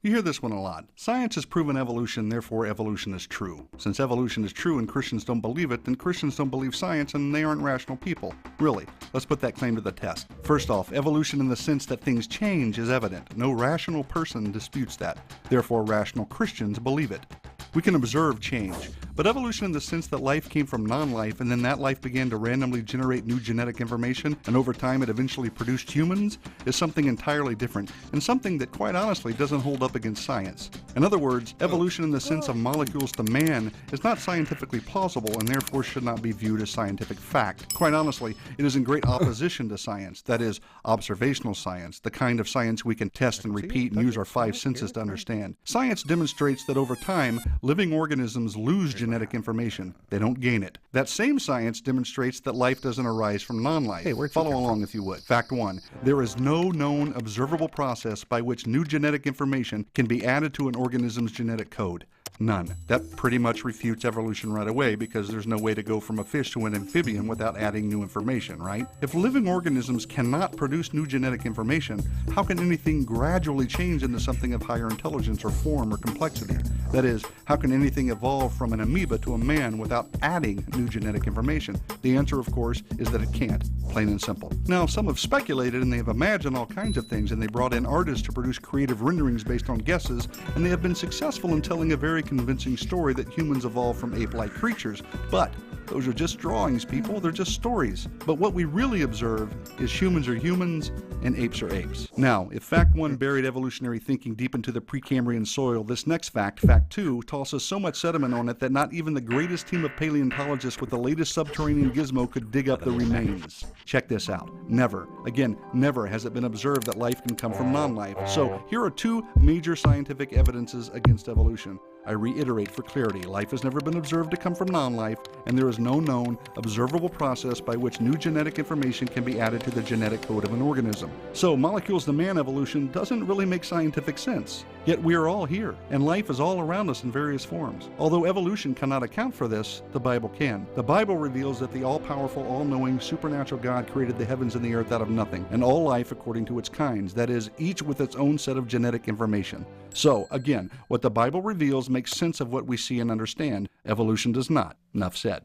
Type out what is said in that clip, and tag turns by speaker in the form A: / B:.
A: You hear this one a lot. Science has proven evolution, therefore evolution is true. Since evolution is true and Christians don't believe it, then Christians don't believe science and they aren't rational people. Really, let's put that claim to the test. First off, evolution in the sense that things change is evident. No rational person disputes that. Therefore, rational Christians believe it. We can observe change, but evolution in the sense that life came from non-life and then that life began to randomly generate new genetic information and over time it eventually produced humans is something entirely different and something that quite honestly doesn't hold up against science. In other words, evolution in the sense of molecules to man is not scientifically plausible and therefore should not be viewed as scientific fact. Quite honestly, it is in great opposition to science, that is, observational science, the kind of science we can test and repeat and use our five senses to understand. Science demonstrates that over time, living organisms lose genetic information. They don't gain it. That same science demonstrates that life doesn't arise from non-life. Follow along if you would. Fact 1. There is no known observable process by which new genetic information can be added to an organism's genetic code. None. That pretty much refutes evolution right away because there's no way to go from a fish to an amphibian without adding new information, right? If living organisms cannot produce new genetic information, how can anything gradually change into something of higher intelligence or form or complexity? That is, how can anything evolve from an amoeba to a man without adding new genetic information? The answer, of course, is that it can't, plain and simple. Now, some have speculated and they have imagined all kinds of things and they brought in artists to produce creative renderings based on guesses, and they have been successful in telling a very convincing story that humans evolved from ape-like creatures. But those are just drawings, people. They're just stories. But what we really observe is humans are humans and apes are apes. Now, if fact 1 buried evolutionary thinking deep into the Precambrian soil, this next fact, fact 2, tosses so much sediment on it that not even the greatest team of paleontologists with the latest subterranean gizmo could dig up the remains. Check this out. Never, again, never has it been observed that life can come from non-life. So here are 2 major scientific evidences against evolution. I reiterate for clarity, life has never been observed to come from non-life, and there is no known, observable process by which new genetic information can be added to the genetic code of an organism. So molecules to man evolution doesn't really make scientific sense. Yet we are all here, and life is all around us in various forms. Although evolution cannot account for this, the Bible can. The Bible reveals that the all-powerful, all-knowing, supernatural God created the heavens and the earth out of nothing, and all life according to its kinds, that is, each with its own set of genetic information. So, again, what the Bible reveals makes sense of what we see and understand. Evolution does not. Enough said.